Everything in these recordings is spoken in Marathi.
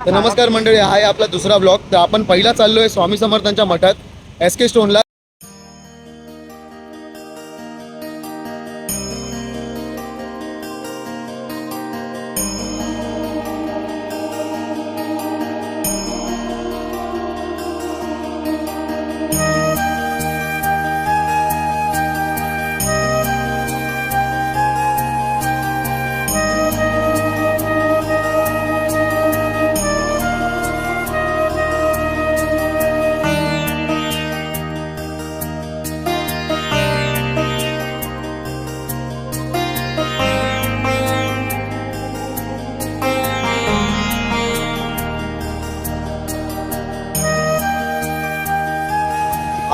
तर नमस्कार मंडळी, हा आहे आपला दुसरा ब्लॉग. तर आपण पहिला चाललोय स्वामी समर्थांच्या मठात SK स्टोनला.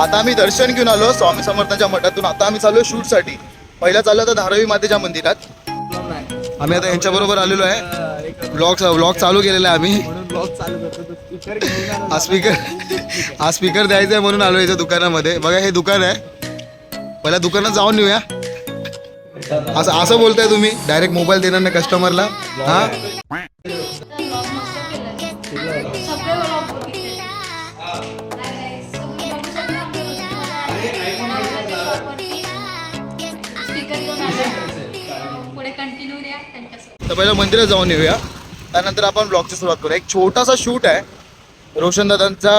आता आम्ही दर्शन घेऊन आलो स्वामी समर्थांच्या मठातून. आता आम्ही चाललोय शूट साठी. पहिला चाललो तर धारावी मातेच्या मंदिरात. आम्ही आता यांच्या बरोबर आलेलो आहे. ब्लॉग चालू केलेला आहे आम्ही. हा स्पीकर द्यायचा आहे म्हणून आलो इथे दुकानामध्ये. बघा हे दुकान आहे. पहिल्या दुकानात जाऊन येऊया. असं बोलताय तुम्ही, डायरेक्ट मोबाईल देणार नाही कस्टमरला. हा तर पहिलं मंदिरात जाऊन येऊया, त्यानंतर आपण ब्लॉगची सुरुवात करूया. एक छोटासा शूट आहे. रोशन दादांचा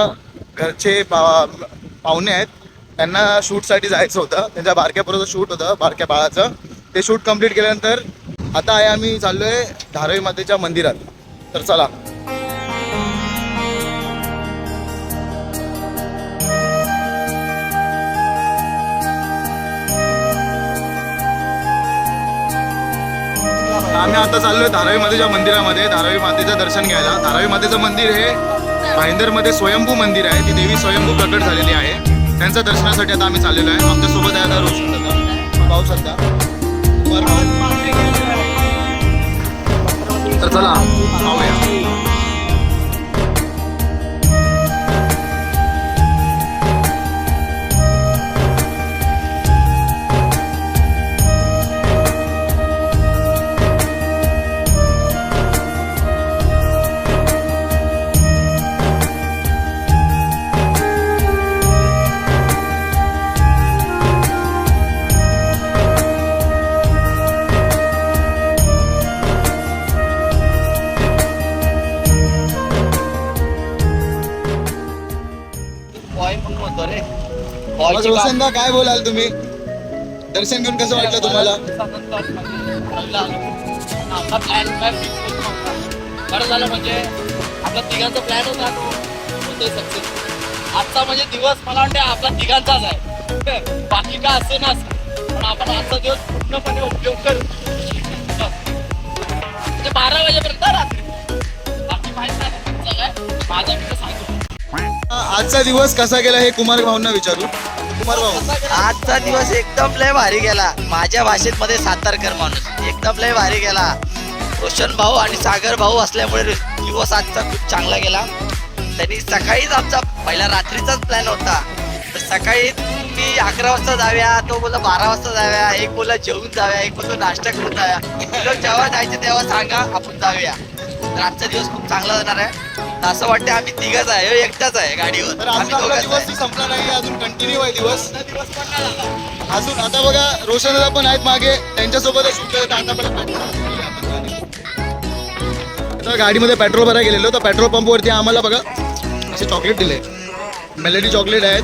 घरचे पाहुणे आहेत, त्यांना शूटसाठी जायचं होतं. त्यांच्या बारक्यापर्यंत शूट होतं, बारक्या बाळाचं. ते शूट कंप्लीट केल्यानंतर आता आहे आम्ही चाललोय धारावी मातेच्या मंदिरात. तर चला. आम्ही आता चाललोय धारावी मातेच्या मंदिरामध्ये, धारावी मातेचं दर्शन घ्यायला. धारावी मातेचं मंदिर हे भाईंदरमध्ये स्वयंभू मंदिर आहे. ती देवी स्वयंभू प्रकट झालेली आहे. त्यांच्या दर्शनासाठी आता आम्ही चाललेलो आहे. आमच्यासोबत आहे आता रोशन दादा, पाहू शकता. तर चला पाहूया. रोशनदा, काय बोलाल तुम्ही? दर्शन घेऊन कसं वाटलं तुम्हाला? आपला प्लॅन काय फिक्स होत नव्हता. बरं झालं, म्हणजे आपला तिघांचा प्लॅन होता तो सक्सेस. आजचा म्हणजे दिवस मला वाटते आपला तिघांचाच आहे. बाकी काय असे ना, पण आपण आजचा दिवस पूर्णपणे उपयोग करू. म्हणजे 12 वाजेपर्यंत रात्री. बाकी माहित नाही माझा मी सांगतो. आजचा दिवस कसा गेला हे कुमार भाऊंना विचारू. कुमार भाऊ, आजचा दिवस एकदम लय भारी गेला. माझ्या भाषेत मध्ये सातारकर माणूस एकदम लय भारी गेला. रोशन भाऊ आणि सागर भाऊ असल्यामुळे दिवस आजचा खूप चांगला गेला. त्यांनी सकाळीच आमचा पहिला रात्रीचाच प्लॅन होता. तर सकाळी मी 11 वाजता जाऊया, तो बोला 12 वाजता जाऊया, एक बोला जेवून जाऊया, एक बोलतो नाश्ता करून जाऊया. जेव्हा जायचं तेव्हा सांगा, आपण जाऊया. तर आजचा दिवस खूप चांगला जाणार आहे. असं वाटतं आम्ही तिघच आहे, एकटाच आहे गाडीवर. तर अजून आपला दिवस संपला नाही, अजून कंटिन्यू आहे दिवस. अजून आता बघा रोशन दादा पण आहेत मागे, त्यांच्यासोबतच शूट करत. आता गाडीमध्ये पेट्रोल भरायला गेलेलो, तर पेट्रोल पंपवरती आम्हाला बघा असे चॉकलेट दिले. मेलेडी चॉकलेट आहेत.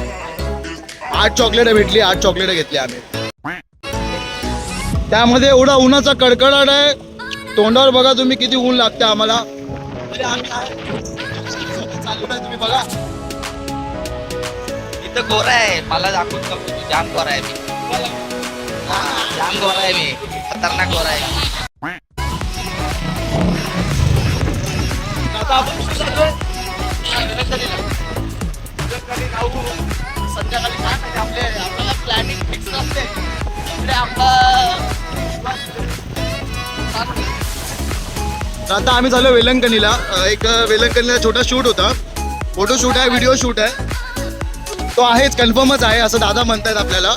8 चॉकलेट भेटली, 8 चॉकलेट घेतली आम्ही. त्यामध्ये एवढा उन्हाचा कडकडाट आहे. तोंडावर बघा तुम्ही किती ऊन लागते आम्हाला. तुम्ही बघा इथं गोरा आहे, मला दाखवून बघतो तू. जाम गोरा आहे मी, जाम गोरा आहे मी, खतरनाक गोरा आहे. आता आपण संध्याकाळी काय माहिती आपल्याला प्लॅनिंग फिक्स नसते. आता आम्ही झालो वेलंकणीला. एक वेलंकणीला छोटा शूट होता. फोटो शूट आहे, व्हिडिओ शूट आहे. तो आहेच, कन्फर्मच आहे असं दादा म्हणतायत आपल्याला.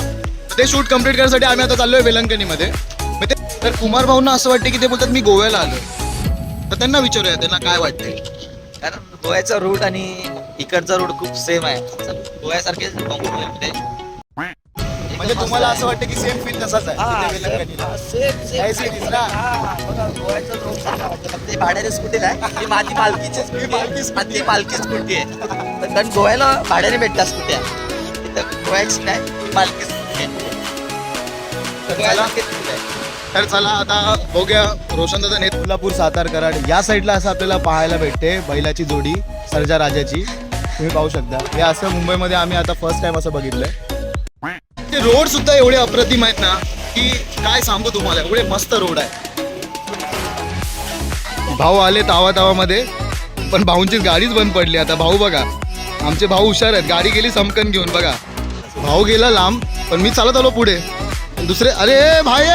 ते शूट कंप्लीट करण्यासाठी आम्ही आता चाललोय वेलंकणीमध्ये. तर कुमार भाऊंना असं वाटते की ते बोलतात मी गोव्याला आलो. तर त्यांना विचारूया त्यांना काय वाटते. कारण गोव्याचा रूट आणि इकडचा रूट खूप सेम आहे गोव्यासारखेच मुंबईमध्ये म्हणजे तुम्हाला असं वाटतं की सेम फील तसाच आहे तिथे वेलंकणीला. काही series ना. फक्त भाड्याने स्कूटी नाही ती माझी मालकीची ती मालकी स्कूटी आहे कारण गोव्याला भाड्याने भेटतात स्कूट्या इथं गोव्याची नाही मालकी स्कूटी आहे गोव्यासारखीच scooty आहे. तर चला आता बघूया रोशन दादा नेत कोल्हापूर सातार कराड या साईडला असं आपल्याला पाहायला भेटते बैलाची जोडी सर्जा राजाची. तुम्ही पाहू शकता हे असं मुंबईमध्ये आम्ही आता फर्स्ट टाइम असं बघितलंय. ते रोड सुद्धा एवढे अप्रतिम आहेत ना की काय सांगू तुम्हाला एवढे मस्त रोड आहे. भाऊ आले तावामध्ये पण भाऊंचीच गाडीच बंद पडली. आता भाऊ बघा आमचे भाऊ हुशार आहेत गाडी गेली समकन घेऊन बघा. भाऊ गेला लांब पण मी चालत आलो पुढे दुसरे अरे भाई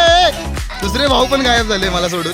दुसरे भाऊ पण गायब झाले मला सोडून.